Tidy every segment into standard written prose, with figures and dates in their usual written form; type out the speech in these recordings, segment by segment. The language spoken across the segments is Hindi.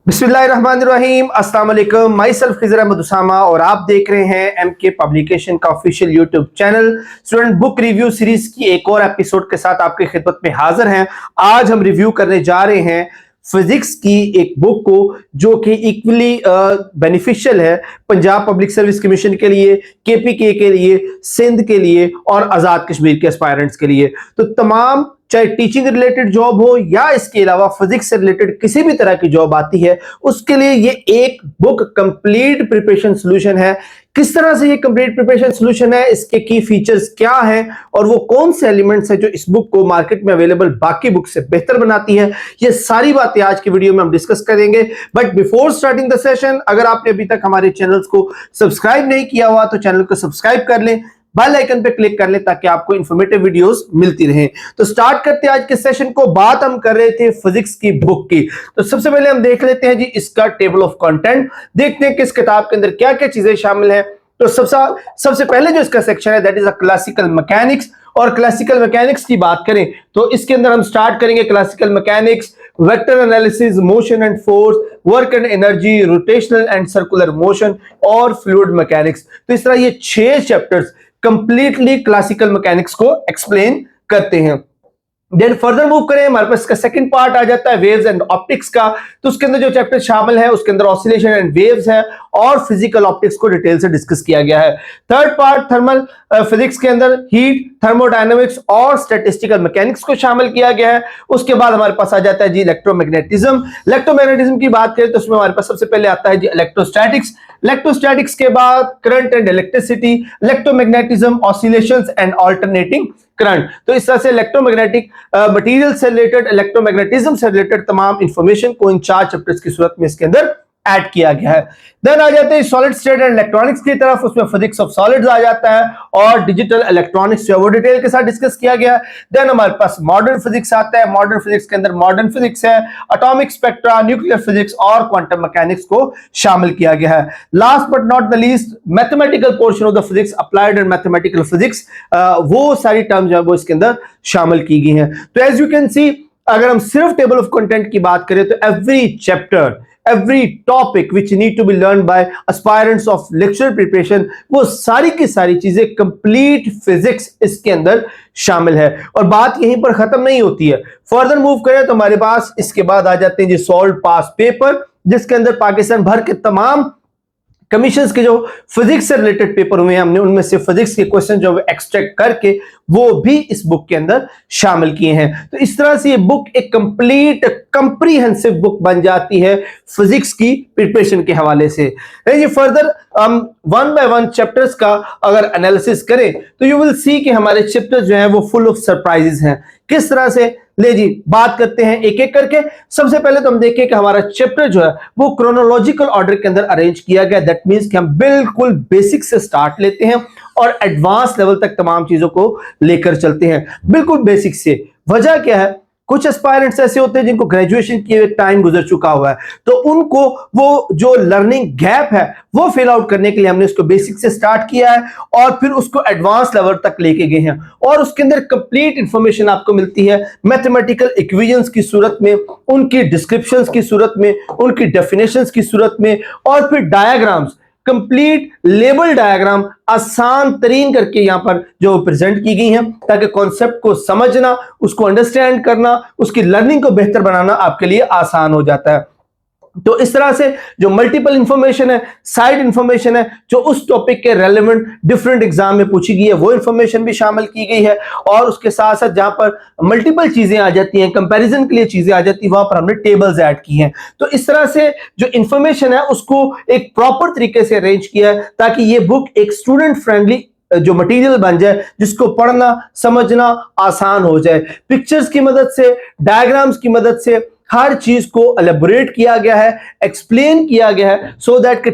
बिस्मिल्लाहिर्रहमानिर्रहीम, अस्सलाम वालेकुम। माई सेल्फ खिज़र अहमद उसामा और आप देख रहे हैं एमके पब्लिकेशन का official YouTube channel. Student book review series की एक और एपिसोड के साथ आपकी खिदमत में हाजिर हैं। आज हम रिव्यू करने जा रहे हैं फिजिक्स की एक बुक को जो कि इक्वली बेनिफिशियल है पंजाब पब्लिक सर्विस कमीशन के लिए, केपीके के लिए, सिंध के लिए और आजाद कश्मीर के एस्पायरेंट्स के लिए। तो तमाम चाहे टीचिंग रिलेटेड जॉब हो या इसके अलावा फिजिक्स से रिलेटेड किसी भी तरह की जॉब आती है, उसके लिए ये एक बुक कंप्लीट प्रिपरेशन सॉल्यूशन है। किस तरह से ये कंप्लीट प्रिपरेशन सॉल्यूशन है, इसके की फीचर्स क्या हैं और वो कौन से एलिमेंट्स हैं जो इस बुक को मार्केट में अवेलेबल बाकी बुक से बेहतर बनाती है, ये सारी बातें आज की वीडियो में हम डिस्कस करेंगे। But before starting the session, अगर आपने अभी तक हमारे चैनल्स को सब्सक्राइब नहीं किया हुआ तो चैनल को सब्सक्राइब कर लें, बेल आइकन पे क्लिक कर लें ताकि आपको इंफॉर्मेटिव वीडियोस मिलती रहें। तो स्टार्ट करते हैं आज के सेशन को। बात हम कर रहे थे फिजिक्स की बुक की, तो सबसे पहले हम देख लेते हैं जी इसका टेबल ऑफ कंटेंट, देखते हैं कि इस किताब के अंदर क्या क्या चीजें शामिल हैं। तो सबसे पहले जो इसका सेक्शन है that is a classical mechanics, और क्लासिकल मैकेनिक्स की बात करें तो इसके अंदर हम स्टार्ट करेंगे classical mechanics, vector analysis, motion and force, work and energy, rotational and circular motion और फ्लूइड मैकेनिक्स। तो इस तरह ये 6 चैप्टर्स कंप्लीटली क्लासिकल मैकेनिक्स को एक्सप्लेन करते हैं। देन फर्दर मूव करें, हमारे पास इसका सेकंड पार्ट आ जाता है वेव्स एंड ऑप्टिक्स का। तो उसके अंदर जो चैप्टर शामिल है उसके अंदर ऑसिलेशन एंड वेव्स है और फिजिकल ऑप्टिक्स को डिटेल से डिस्कस किया गया है। थर्ड पार्ट थर्मल फिजिक्स के अंदर हीट, थर्मोडायनेमिक्स और स्टैटिस्टिकल मैकेनिक्स को शामिल किया गया है। उसके बाद हमारे पास आ जाता है जी इलेक्ट्रोमैग्नेटिज्म। इलेक्ट्रोमैग्नेटिज्म की बात करें तो उसमें हमारे पास सबसे पहले आता है जी इलेक्ट्रोस्टैटिक्स। इलेक्ट्रोस्टैटिक्स के बाद current and electricity, electromagnetism, oscillations and alternating current. तो इस तरह से इलेक्ट्रोमैग्नेटिक मटेरियल से रिलेटेड, इलेक्ट्रोमैग्नेटिज्म से रिलेटेड तमाम इंफॉर्मेशन को इन 4 चैप्टर्स की सूरत में इसके अंदर ऐड किया गया है। देन आ जाते हैं सॉलिड स्टेट एंड इलेक्ट्रॉनिक्स की तरफ, उसमें फिजिक्स ऑफ सॉलिड्स आ जाता है और डिजिटल इलेक्ट्रॉनिक्स जो वो डिटेल के साथ डिस्कस किया गया है। देन हमारे पास मॉडर्न फिजिक्स आता है, मॉडर्न फिजिक्स के अंदर मॉडर्न फिजिक्स है, एटॉमिक स्पेक्ट्रा, न्यूक्लियर फिजिक्स और क्वांटम मैकेनिक्स को शामिल किया गया है। Last but not the least mathematical portion of the physics, applied and mathematical physics, वो सारी टर्म्स जो है वो इसके अंदर शामिल की गई हैं। तो एज यू कैन सी, अगर हम सिर्फ टेबल ऑफ कंटेंट की बात करें तो every chapter, every topic which need to be learned by aspirants of lecture preparation, वो सारी की सारी चीजें कंप्लीट फिजिक्स इसके अंदर शामिल है। और बात यहीं पर खत्म नहीं होती है, फर्दर मूव करें तो हमारे पास इसके बाद आ जाते हैं जी सॉल्व पास पेपर, जिसके अंदर पाकिस्तान भर के तमाम कमीशंस के जो फिजिक्स से रिलेटेड पेपर हुए हैं, हमने उनमें से फिजिक्स के क्वेश्चन जो एक्सट्रैक्ट करके वो भी इस बुक के अंदर शामिल किए हैं। तो इस तरह से ये बुक एक कंप्लीट कंप्रीहेंसिव बुक बन जाती है फिजिक्स की प्रिपरेशन के हवाले से। ये फर्दर हम वन बाय वन चैप्टर्स का अगर एनालिसिस करें तो यू विल सी कि हमारे चैप्टर्स जो हैं वो फुल ऑफ सरप्राइजेस हैं। किस तरह से, ले जी बात करते हैं एक एक करके। सबसे पहले तो हम देखें कि हमारा चैप्टर जो है वो क्रोनोलॉजिकल ऑर्डर के अंदर अरेंज किया गया। दैट मींस कि हम बिल्कुल बेसिक से स्टार्ट लेते हैं और एडवांस लेवल तक तमाम चीजों को लेकर चलते हैं, बिल्कुल बेसिक से। वजह क्या है, कुछ एस्पायरेंट्स ऐसे होते हैं जिनको ग्रेजुएशन किए टाइम गुजर चुका हुआ है, तो उनको वो जो लर्निंग गैप है वो फिल आउट करने के लिए हमने उसको बेसिक से स्टार्ट किया है और फिर उसको एडवांस लेवल तक लेके गए हैं। और उसके अंदर कंप्लीट इंफॉर्मेशन आपको मिलती है मैथमेटिकल इक्वेशंस की सूरत में, उनकी डिस्क्रिप्शंस की सूरत में, उनकी डेफिनेशंस की सूरत में, और फिर डायग्राम्स, कंप्लीट लेबल डायग्राम आसान तरीन करके यहां पर जो प्रेजेंट की गई हैं, ताकि कॉन्सेप्ट को समझना, उसको अंडरस्टैंड करना, उसकी लर्निंग को बेहतर बनाना आपके लिए आसान हो जाता है। तो इस तरह से जो मल्टीपल इंफॉर्मेशन है, साइड इंफॉर्मेशन है, जो उस टॉपिक के रेलेवेंट डिफरेंट एग्जाम में पूछी गई है वो इंफॉर्मेशन भी शामिल की गई है। और उसके साथ साथ जहां पर मल्टीपल चीजें आ जाती हैं, कंपैरिजन के लिए चीजें आ जाती हैं, वहां पर हमने टेबल्स ऐड की हैं। तो इस तरह से जो इंफॉर्मेशन है उसको एक प्रॉपर तरीके से अरेंज किया है ताकि ये बुक एक स्टूडेंट फ्रेंडली जो मटेरियल बन जाए, जिसको पढ़ना समझना आसान हो जाए। पिक्चर्स की मदद से, डायग्राम्स की मदद से हर चीज को एलेबोरेट किया गया है, एक्सप्लेन किया गया है, सो दैट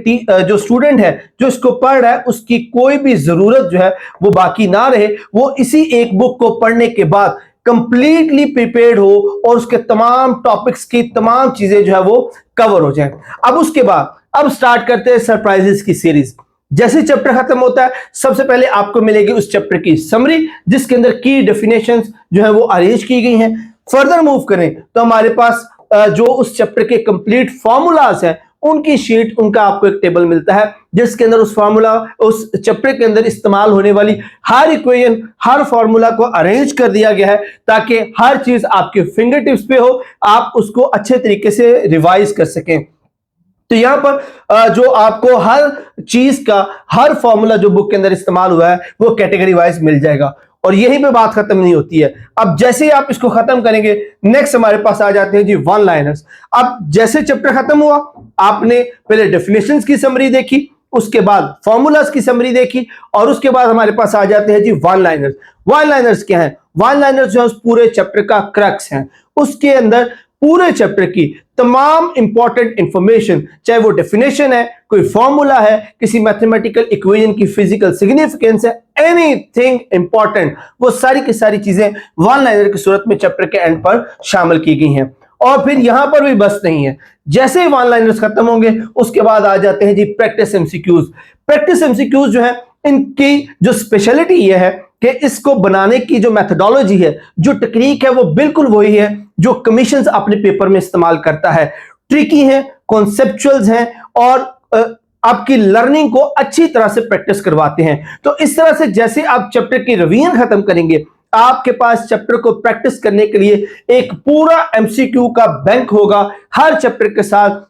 जो स्टूडेंट है जो इसको पढ़ रहा है उसकी कोई भी जरूरत जो है वो बाकी ना रहे, वो इसी एक बुक को पढ़ने के बाद कंप्लीटली प्रिपेयर्ड हो और उसके तमाम टॉपिक्स की तमाम चीजें जो है वो कवर हो जाए। अब उसके बाद अब स्टार्ट करते हैं सरप्राइजेस की सीरीज। जैसे चैप्टर खत्म होता है सबसे पहले आपको मिलेगी उस चैप्टर की समरी, जिसके अंदर की डेफिनेशंस जो है वो अरेंज की गई हैं। फर्दर मूव करें तो हमारे पास जो उस चैप्टर के कंप्लीट फॉर्मूलाज हैं उनकी शीट, उनका आपको एक टेबल मिलता है जिसके अंदर उस फॉर्मूला, उस चैप्टर के अंदर इस्तेमाल होने वाली हर इक्वेशन, हर फॉर्मूला को अरेंज कर दिया गया है ताकि हर चीज आपके फिंगर टिप्स पे हो, आप उसको अच्छे तरीके से रिवाइज कर सकें। तो यहां पर जो आपको हर चीज का, हर फॉर्मूला जो बुक के अंदर इस्तेमाल हुआ है वो कैटेगरी वाइज मिल जाएगा। और यहीं पे बात खत्म नहीं होती है। अब जैसे ही आप इसको खत्म करेंगे, नेक्स्ट हमारे पास आ जाते हैं जी वन लाइनर्स। अब जैसे चैप्टर खत्म हुआ, आपने पहले डेफिनेशंस की समरी देखी, उसके बाद फॉर्मूलाज की समरी देखी, और उसके बाद हमारे पास आ जाते हैं जी वन लाइनर्स। वन लाइनर्स क्या है? वन लाइनर्स जो है उस पूरे चैप्टर का क्रक्स है। उसके अंदर पूरे चैप्टर की तमाम इंपॉर्टेंट इंफॉर्मेशन, चाहे वो डेफिनेशन है, कोई फॉर्मूला है, किसी मैथमेटिकल इक्वेशन की फिजिकल सिग्निफिकेंस है, एनीथिंग इंपॉर्टेंट, वो सारी की सारी चीजें वन लाइनर की सूरत में चैप्टर के एंड पर शामिल की गई हैं। और फिर यहां पर भी बस नहीं है, जैसे ही वन लाइनर्स खत्म होंगे उसके बाद आ जाते हैं जी प्रैक्टिस एमसीक्यूज। प्रैक्टिस एमसीक्यूज जो है, इनकी जो स्पेशलिटी ये है कि इसको बनाने की जो मेथोडोलॉजी है, जो टेक्निक है, वो बिल्कुल वही है जो कमीशंस अपने पेपर में इस्तेमाल करता है। ट्रिकी है, कॉन्सेप्चुअल्स हैं, और आपकी लर्निंग को अच्छी तरह से प्रैक्टिस करवाते हैं। तो इस तरह से जैसे आप चैप्टर की रिवीजन खत्म करेंगे, आपके पास चैप्टर को प्रैक्टिस करने के लिए एक पूरा एमसीक्यू का बैंक होगा। हर चैप्टर के साथ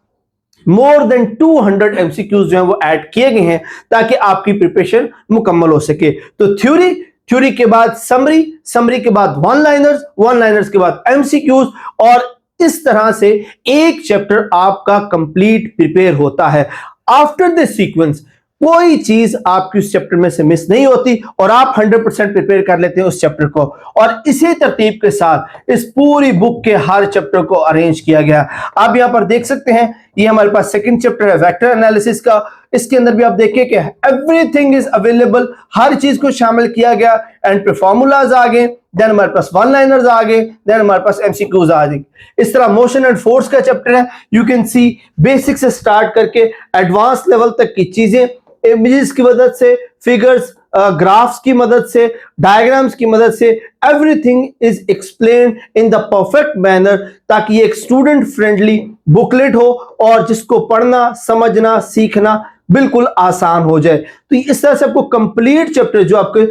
मोर देन 200 एमसीक्यूज जो हैं वो ऐड किए गए हैं ताकि आपकी प्रिपरेशन मुकम्मल हो सके। तो थ्योरी के बाद समरी, समरी के बाद वन लाइनर्स, वन लाइनर्स के बाद एमसीक्यूज, और इस तरह से एक चैप्टर आपका कंप्लीट प्रिपेयर होता है। आफ्टर दिस सीक्वेंस कोई चीज आपकी उस चैप्टर में से मिस नहीं होती और आप 100% प्रिपेयर कर लेते हैं उस चैप्टर को। और इसी तरतीब के साथ इस पूरी बुक के हर चैप्टर को अरेंज किया गया। आप यहां पर देख सकते हैं, ये हमारे पास सेकंड चैप्टर है वेक्टर एनालिसिस का। इसके अंदर भी आप देखिए कि एवरीथिंग इज अवेलेबल, हर चीज को शामिल किया गया। एंड पे फॉर्मूलाज आ गए, देन हमारे पास वन लाइनर्स आ गए, देन हमारे पास एमसीक्यूज आ गए। इस तरह मोशन एंड फोर्स का चैप्टर है। यू कैन सी बेसिक से स्टार्ट करके एडवांस लेवल तक की चीजें, इमेजेस की मदद से, फिगर्स, ग्राफ्स की मदद से, डायग्राम्स की मदद से, everything is explained in the perfect manner, ताकि ये एक स्टूडेंट फ्रेंडली बुकलेट हो और जिसको पढ़ना, समझना, सीखना बिल्कुल आसान हो जाए। तो इस तरह से आपको कंप्लीट चैप्टर जो आपके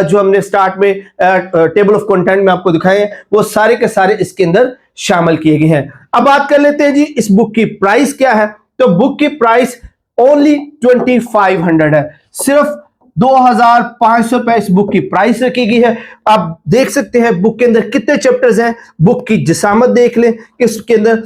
जो हमने स्टार्ट में टेबल ऑफ कंटेंट में आपको दिखाए हैं, वो सारे के सारे इसके अंदर शामिल किए गए हैं। अब बात कर लेते हैं जी इस बुक की प्राइस क्या है। तो बुक की प्राइस ओनली 2500 है, सिर्फ 2500 रुपए इस बुक की प्राइस रखी गई है। आप देख सकते हैं बुक के अंदर कितने चैप्टर्स हैं, बुक की जिसामत देख लें, इसके अंदर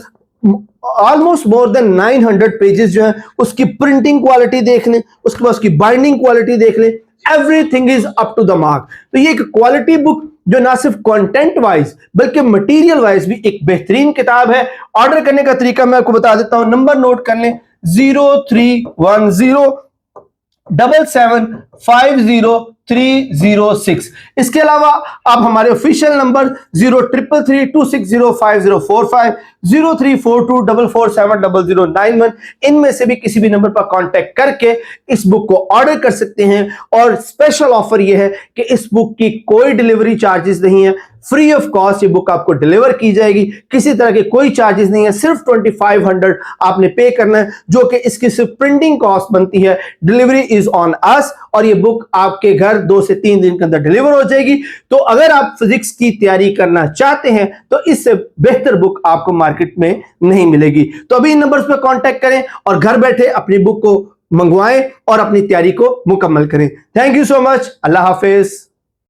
ऑलमोस्ट मोर देन 900 पेजेस जो है, उसकी प्रिंटिंग क्वालिटी देख लें, उसके बाद उसकी बाइंडिंग क्वालिटी देख लें, everything is up to the mark. तो ये एक क्वालिटी बुक जो ना सिर्फ कंटेंट वाइज बल्कि मटेरियल वाइज भी एक बेहतरीन किताब है। ऑर्डर करने का तरीका मैं आपको बता देता हूं, नंबर नोट कर लें, 031077500306। इसके अलावा आप हमारे ऑफिशियल नंबर 0333260545, 034244700091, इनमें से भी किसी भी नंबर पर कांटेक्ट करके इस बुक को ऑर्डर कर सकते हैं। और स्पेशल ऑफर यह है कि इस बुक की कोई डिलीवरी चार्जेस नहीं है, फ्री ऑफ कॉस्ट ये बुक आपको डिलीवर की जाएगी, किसी तरह के कोई चार्जेस नहीं है, सिर्फ 2500 आपने पे करना है, जो कि इसकी सिर्फ प्रिंटिंग कॉस्ट बनती है। डिलीवरी इज ऑन अस, और ये बुक आपके घर 2 से 3 दिन के अंदर डिलीवर हो जाएगी। तो अगर आप फिजिक्स की तैयारी करना चाहते हैं तो इससे बेहतर बुक आपको मार्केट में नहीं मिलेगी। तो अभी इन नंबर्स पर कांटेक्ट करें और घर बैठे अपनी बुक को मंगवाएं और अपनी तैयारी को मुकम्मल करें। Thank you so much, Allah Hafiz.